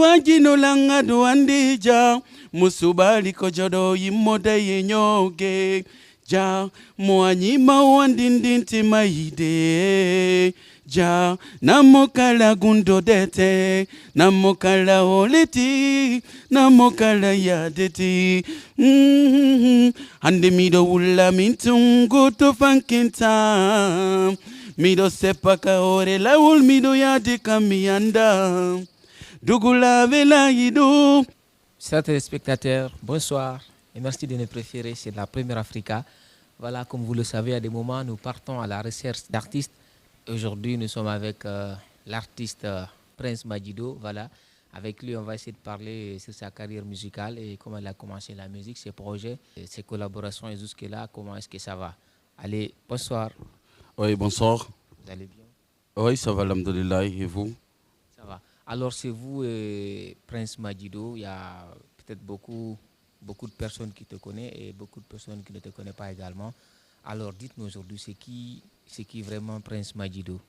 Duangino langa duandija. Musubali kojodo yimode yenyoge. Ja muanyima wandindinti maide. Ja namokala gundo dete. Namokala oleti. Namokala yadeti. Ande mido wula mintungo to fankinta. Mido sepaka ore la ul mido yadi kamianda. Dugula vela yidu. Chers téléspectateurs, bonsoir et merci de nous préférer. C'est la Première Africa. Voilà, comme vous le savez, à des moments, nous partons à la recherche d'artistes. Aujourd'hui, nous sommes avec l'artiste Prince Madjido. Voilà, avec lui, on va essayer de parler sur sa carrière musicale et comment il a commencé la musique, ses projets, ses collaborations et jusque-là, comment est-ce que ça va. Allez, bonsoir. Oui, bonsoir. Vous allez bien? Oui, ça va, alhamdoulilah, et vous? Ça va. Alors, c'est vous, Prince Madjido. Il y a peut-être beaucoup de personnes qui te connaissent et beaucoup de personnes qui ne te connaissent pas également. Alors, dites-nous aujourd'hui, c'est qui vraiment Prince Madjido?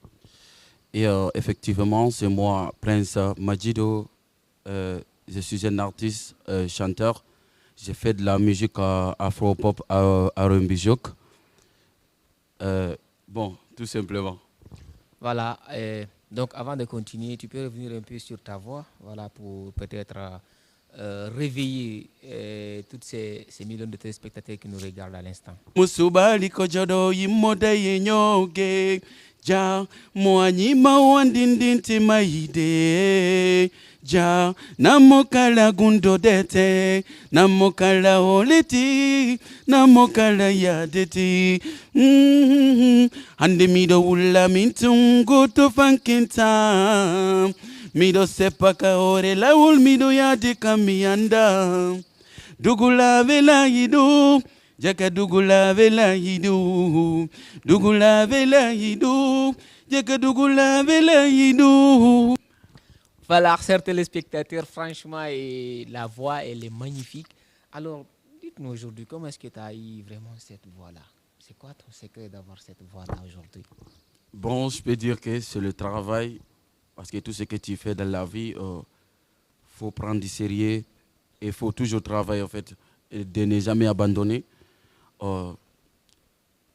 Et effectivement, c'est moi, Prince Madjido. Je suis un artiste, chanteur. J'ai fait de la musique afro-pop à R&B. Bon, tout simplement. Voilà. Donc, avant de continuer, tu peux revenir un peu sur ta voix, voilà, pour peut-être réveiller toutes ces millions de téléspectateurs qui nous regardent à l'instant. Musubali kojodo yimode yenyoge. Ja muanyima wandindinti maide. Ja namokala gundo dete. Namokala oleti. Namokala yadeti. Ande mido wula mintungo to fankinta. Mido sepaka ore la ul mido yadi kamianda. Dugula vela yidu. Jaka dugula vela yidu. Dugula vela yidu. Jaka dugula vela yidu. Voilà, chers téléspectateurs, franchement, la voix, elle est magnifique. Alors, dites-nous aujourd'hui, comment est-ce que tu as eu vraiment cette voix-là? C'est quoi ton secret d'avoir cette voix-là aujourd'hui? Bon, je peux dire que c'est le travail. Parce que tout ce que tu fais dans la vie, faut prendre du sérieux. Et il faut toujours travailler, en fait. Et de ne jamais abandonner.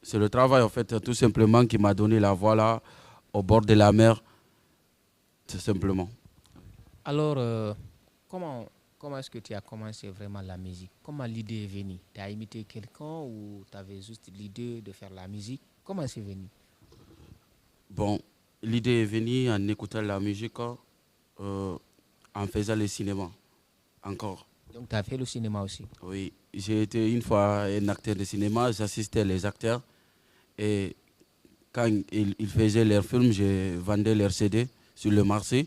C'est le travail, en fait, tout simplement, qui m'a donné la voix là, au bord de la mer. Tout simplement. Alors, comment est-ce que tu as commencé vraiment la musique? Comment l'idée est venue? Tu as imité quelqu'un ou tu avais juste l'idée de faire la musique? Comment c'est venu? Bon, l'idée est venue en écoutant la musique, en faisant le cinéma. Encore. Donc, tu as fait le cinéma aussi? Oui, j'ai été une fois un acteur de cinéma, j'assistais les acteurs. Et quand ils faisaient leurs films, je vendais leurs CD sur le marché.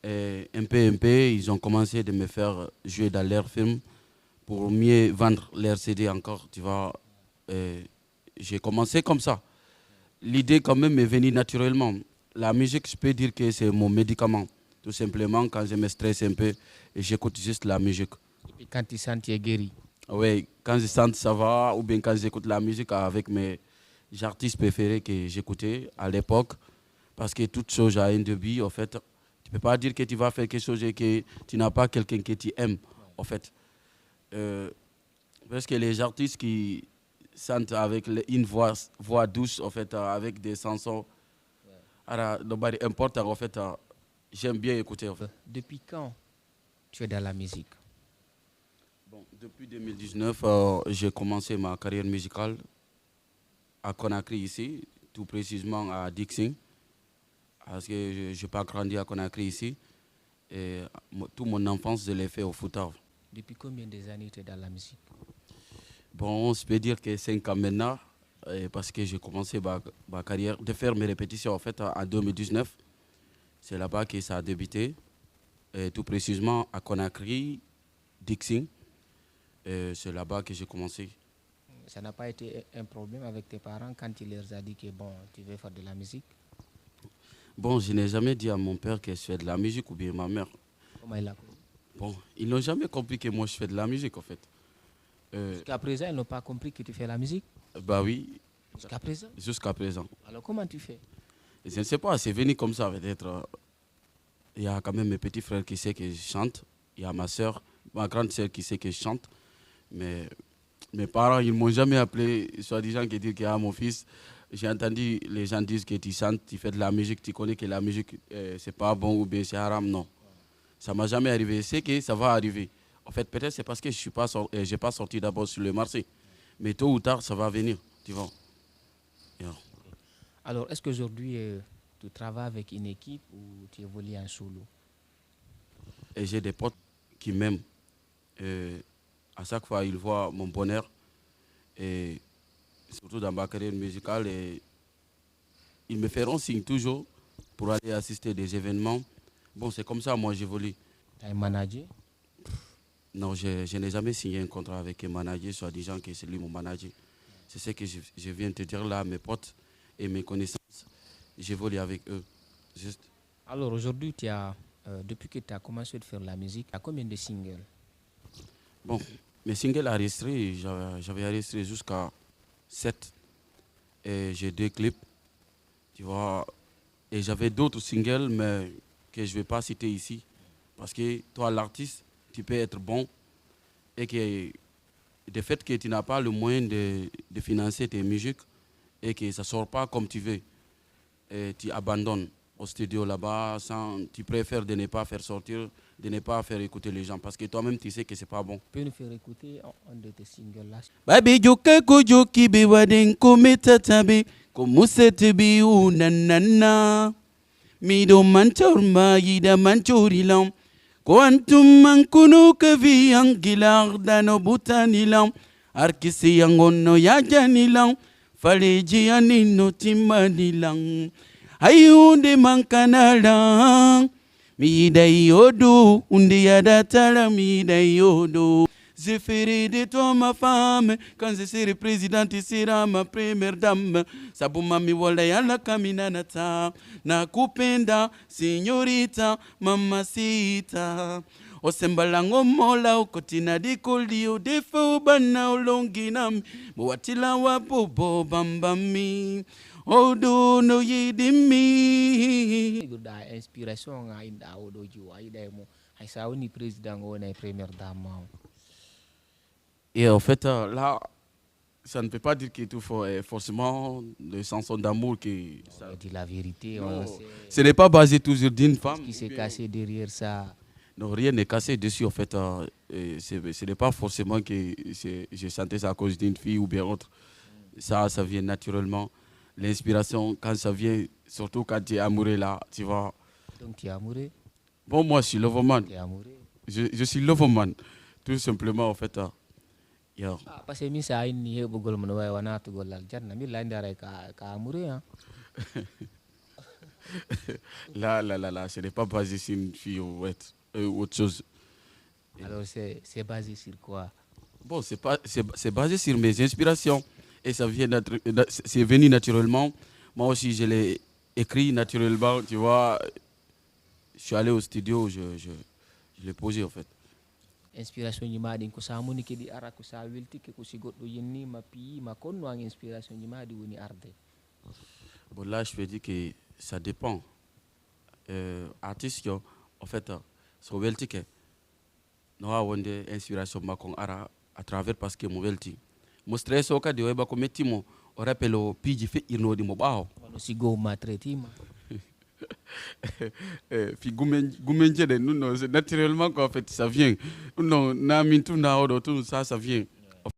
Et un peu, ils ont commencé de me faire jouer dans leurs films pour mieux vendre leurs CD encore, tu vois. J'ai commencé comme ça. L'idée quand même est venue naturellement. La musique, je peux dire que c'est mon médicament. Tout simplement, quand je me stresse un peu, j'écoute juste la musique. Et puis quand tu sens, tu es guéri? Oui, quand je sens ça va, ou bien quand j'écoute la musique avec mes artistes préférés que j'écoutais à l'époque, parce que toute chose a un début, en fait. Tu ne peux pas dire que tu vas faire quelque chose et que tu n'as pas quelqu'un que tu aimes, en fait. Parce que les artistes qui chantent avec une voix douce, en fait, avec des chansons, important, en fait, j'aime bien écouter. En fait. Depuis quand tu es dans la musique? Bon, depuis 2019, j'ai commencé ma carrière musicale à Conakry ici, tout précisément à Dixing, parce que je n'ai pas grandi à Conakry ici. Et toute mon enfance, je l'ai fait au Fouta. Depuis combien d'années tu es dans la musique? Bon, je peux dire que 5 ans maintenant, parce que j'ai commencé ma carrière, de faire mes répétitions en fait en 2019. C'est là-bas que ça a débuté, tout précisément à Conakry, Dixing. C'est là-bas que j'ai commencé. Ça n'a pas été un problème avec tes parents quand tu leur as dit que bon, tu veux faire de la musique? Bon, je n'ai jamais dit à mon père que je fais de la musique ou bien ma mère. Comment il a compris? Bon, ils n'ont jamais compris que moi je fais de la musique en fait. Jusqu'à présent, ils n'ont pas compris que tu fais la musique? Bah oui. Jusqu'à présent? Jusqu'à présent. Alors comment tu fais? Je ne sais pas, c'est venu comme ça peut-être. Il y a quand même mes petits frères qui savent que je chante. Il y a ma soeur, ma grande sœur qui sait que je chante. Mais mes parents, ils ne m'ont jamais appelé, soi-disant, qui dit qu'il y a mon fils. J'ai entendu les gens dire que tu chantes, tu fais de la musique, tu connais que la musique, c'est pas bon ou bien c'est haram. Non. Ça ne m'a jamais arrivé. Je sais que ça va arriver. En fait, peut-être c'est parce que je n'ai pas sorti d'abord sur le marché. Mais tôt ou tard, ça va venir. Tu vois. Yeah. Alors, est-ce qu'aujourd'hui, tu travailles avec une équipe ou tu évolues en solo? Et j'ai des potes qui m'aiment. À chaque fois, ils voient mon bonheur. Et surtout dans ma carrière musicale. Et ils me feront signe toujours pour aller assister des événements. Bon, c'est comme ça, moi, j'évolue. Tu as un manager? Non, je n'ai jamais signé un contrat avec un manager, soit disant que c'est lui mon manager. C'est ce que je viens de te dire là, mes potes et mes connaissances. J'évolue avec eux. Juste. Alors aujourd'hui, depuis que tu as commencé à faire la musique, tu as combien de singles? Bon, mes singles enregistrés, j'avais enregistré jusqu'à 7. Et j'ai 2 clips, tu vois. Et j'avais d'autres singles, mais que je ne vais pas citer ici. Parce que toi, l'artiste, tu peux être bon et que le fait que tu n'as pas le moyen de financer tes musiques et que ça ne sort pas comme tu veux, et tu abandonnes au studio là-bas, tu préfères de ne pas faire sortir, de ne pas faire écouter les gens parce que toi-même tu sais que c'est pas bon. Tu peux nous faire écouter un de tes singles là? Baby joka kujoki be waden kometatabe komusetebi unanana mido manchorma yida manchorilam Quantum mankunu kavi angilar dano butanilam arkisi yangono yajanilam faleji anino timanilam ayunde mankanalang midayodo undi yadatala midayodo j'ai fait de toi ma femme quand je serai président tu seras ma première dame sabuma mi wala yala kaminanata nakupenda signorita mamacita osembalango mola okotina dikolio defo bana olonginam mwatila wa bobo bambami odo no yidimi da inspiration nga inda odo ju aida mo hay sa woni président ngone première dame. Et en fait, là, ça ne peut pas dire qu'il tout faut forcément des chansons d'amour qui... Ça dit la vérité. Non, ce n'est pas basé toujours d'une femme. Qu'est-ce qui s'est cassé derrière ça? Non, rien n'est cassé dessus, en fait. Ce n'est pas forcément que j'ai chanté ça à cause d'une fille ou bien autre. Ça vient naturellement. L'inspiration, quand ça vient, surtout quand tu es amoureux, là, tu vois. Donc tu es amoureux? Bon, moi, je suis loverman. Tu es amoureux? Je suis loverman. Tout simplement, en fait. Yeah. Parce que mi sa ni he bugol mon way wana to golal janna mi la ndare ka amoureux hein. Là, ce n'est pas basé sur une fille ou autre chose. Alors c'est basé sur quoi? Bon, c'est basé sur mes inspirations et ça vient c'est venu naturellement. Moi aussi, je l'ai écrit naturellement, tu vois. Je suis allé au studio, je l'ai posé en fait. Inspiration nyima din ko samuni ke di ara ko sa welti ke ko si goddo yenni ma pi ma konno an inspiration nyima di woni arde. Bon là je peux dire que ça dépend. Artiste yo en fait so welti ke no ha wonde inspiration ma kon ara à travers parce que mo welti. Mo stress o ka di weba ko metti mo o rappelo piji fe irnodi mo bawo. Wano si go ma traitima. Puis c'est naturellement qu'en fait ça vient. Non, tout ça vient.